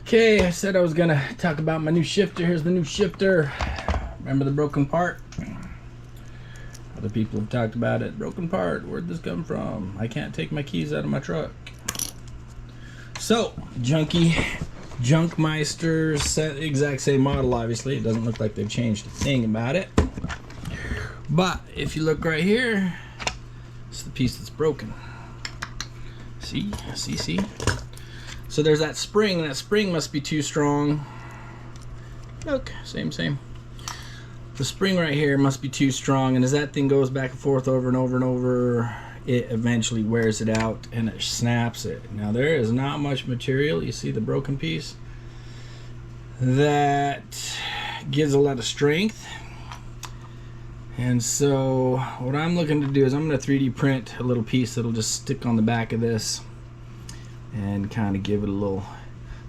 Okay, I said I was gonna talk about my new shifter. Here's the new shifter. Remember the broken part? Other people have talked about it. Broken part, where'd this come from? I can't take my keys out of my truck. So, Junkmeister, exact same model, obviously. It doesn't look like they've changed a thing about it. But if you look right here, it's the piece that's broken. See? So there's that spring. That spring must be too strong. Look, same. The spring right here must be too strong, and as that thing goes back and forth over and over and over, it eventually wears it out and it snaps it. Now there is not much material. You see the broken piece? That gives a lot of strength. And so what I'm looking to do is I'm going to 3D print a little piece that'll just stick on the back of this and kind of give it a little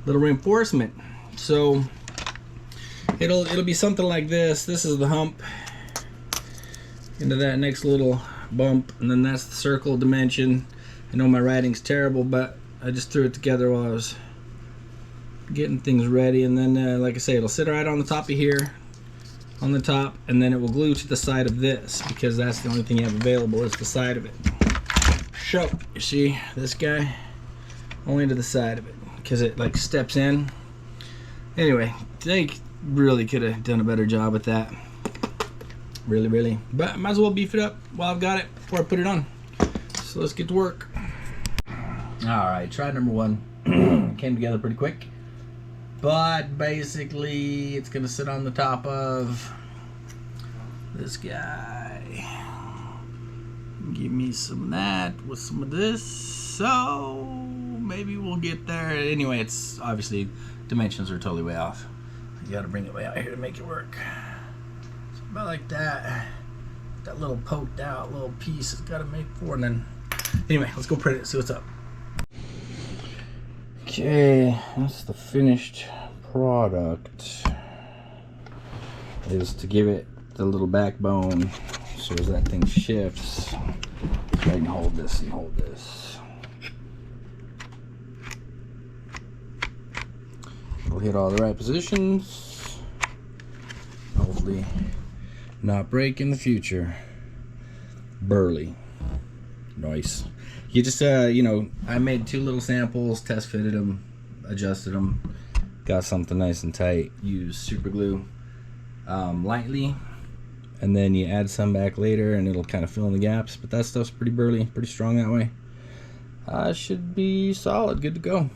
reinforcement. So it'll be something like this. This is the hump into that next little bump, and then that's the circle dimension. I know my writing's terrible, but I just threw it together while I was getting things ready. And then like I say, it'll sit right on the top of here, on the top, and then it will glue to the side of this, because that's the only thing you have available is the side of it. So you see this guy, only to the side of it, because it like steps in. Anyway, I think really could have done a better job with that, really, but I might as well beef it up while I've got it before I put it on. So let's get to work. All right, try number one. Came together pretty quick, but basically it's gonna sit on the top of this guy. Give me some of that with some of this, so maybe we'll get there. Anyway, it's obviously dimensions are totally way off. You gotta bring it way out here to make it work. So about like that. That little poked out little piece has gotta make four, and then anyway, let's go print it, see what's up. Okay, that's the finished product. Is to give it the little backbone so as that thing shifts, I can hold this and hold this. It'll hit all the right positions. Hopefully not break in the future. Burly. Nice. You just, you know, I made 2 little samples, test fitted them, adjusted them, got something nice and tight. Use super glue lightly, and then you add some back later and it'll kind of fill in the gaps, but that stuff's pretty burly, pretty strong that way. Should be solid, good to go.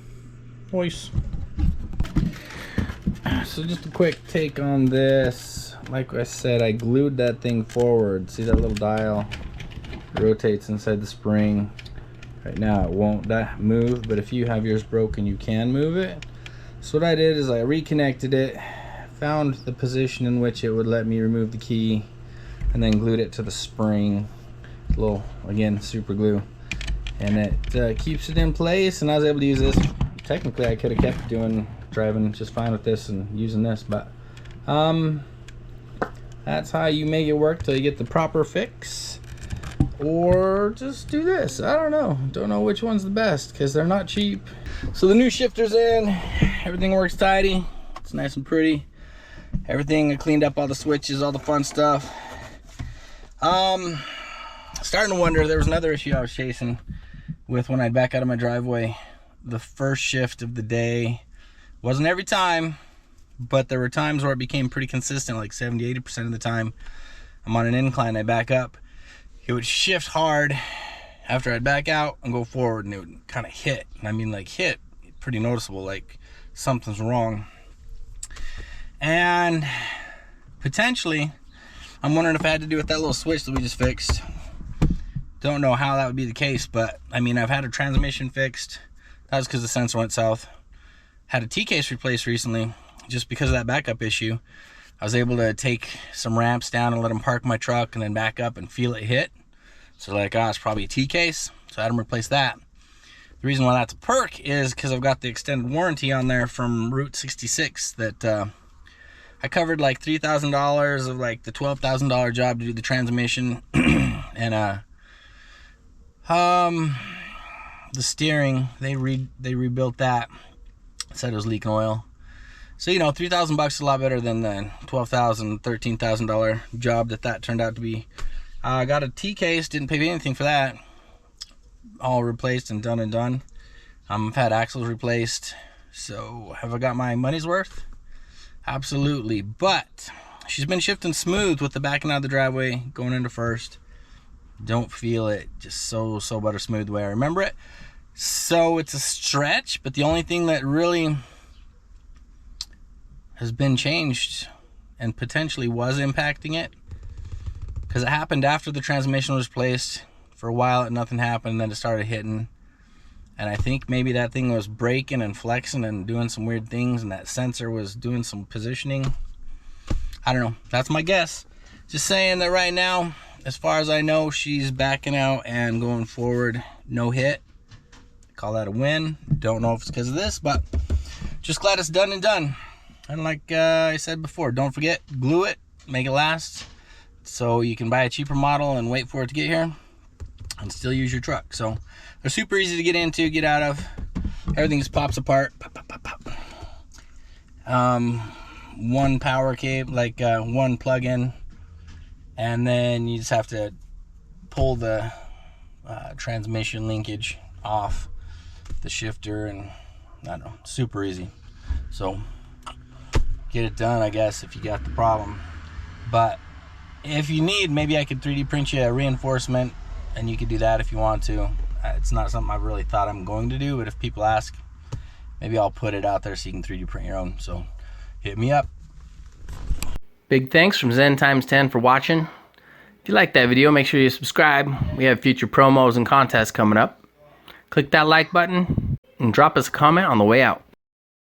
Nice. So just a quick take on this. Like I said, I glued that thing forward. See that little dial? It rotates inside the spring. Right now it won't move, but if you have yours broken, you can move it. So what I did is I reconnected it, found the position in which it would let me remove the key, and then glued it to the spring. A little, again, super glue. And it keeps it in place, and I was able to use this. Technically I could have kept driving just fine with this and using this, but that's how you make it work till you get the proper fix. Or just do this. I don't know which one's the best, because they're not cheap. So the new shifter's in, everything works tidy, it's nice and pretty. Everything, I cleaned up all the switches, all the fun stuff. Starting to wonder, there was another issue I was chasing with when I'd back out of my driveway. The first shift of the day, wasn't every time, but there were times where it became pretty consistent, like 70-80% of the time. I'm on an incline, I back up, it would shift hard after I'd back out and go forward, and it would kind of hit. And I mean, like, hit pretty noticeable, like something's wrong. And potentially, I'm wondering if I had to do with that little switch that we just fixed. Don't know how that would be the case, but I mean, I've had a transmission fixed. That was because the sensor went south. Had a T-case replaced recently, just because of that backup issue. I was able to take some ramps down and let them park my truck and then back up and feel it hit. So like, it's probably a T-case. So I had them replace that. The reason why that's a perk is because I've got the extended warranty on there from Route 66 that I covered like $3,000 of like the $12,000 job to do the transmission and the steering, they rebuilt that. It said it was leaking oil. So, you know, $3,000 is a lot better than the $12,000, $13,000 job that turned out to be. I got a T-case, didn't pay anything for that. All replaced and done. I've had axles replaced. So, have I got my money's worth? Absolutely. But she's been shifting smooth with the backing out of the driveway, going into first. Don't feel it. Just so butter smooth the way I remember it. So, it's a stretch, but the only thing that really has been changed and potentially was impacting it, because it happened after the transmission was placed. For a while nothing happened, then it started hitting, and I think maybe that thing was braking and flexing and doing some weird things, and that sensor was doing some positioning. I don't know, that's my guess. Just saying that right now, as far as I know, she's backing out and going forward, no hit. Call that a win. Don't know if it's because of this, but just glad it's done and done. And like I said before, don't forget, glue it, make it last, so you can buy a cheaper model and wait for it to get here and still use your truck. So they're super easy to get into, get out of. Everything just pops apart. Pop, pop, pop, pop. One power cable, like one plug-in, and then you just have to pull the transmission linkage off the shifter, and I don't know, super easy. So get it done, I guess, if you got the problem. But if you need, maybe I could 3D print you a reinforcement, and you could do that if you want to. It's not something I've really thought I'm going to do, but if people ask, maybe I'll put it out there so you can 3D print your own. So hit me up. Big thanks from Zen Times 10 for watching. If you like that video, make sure you subscribe. We have future promos and contests coming up. Click that like button and drop us a comment on the way out.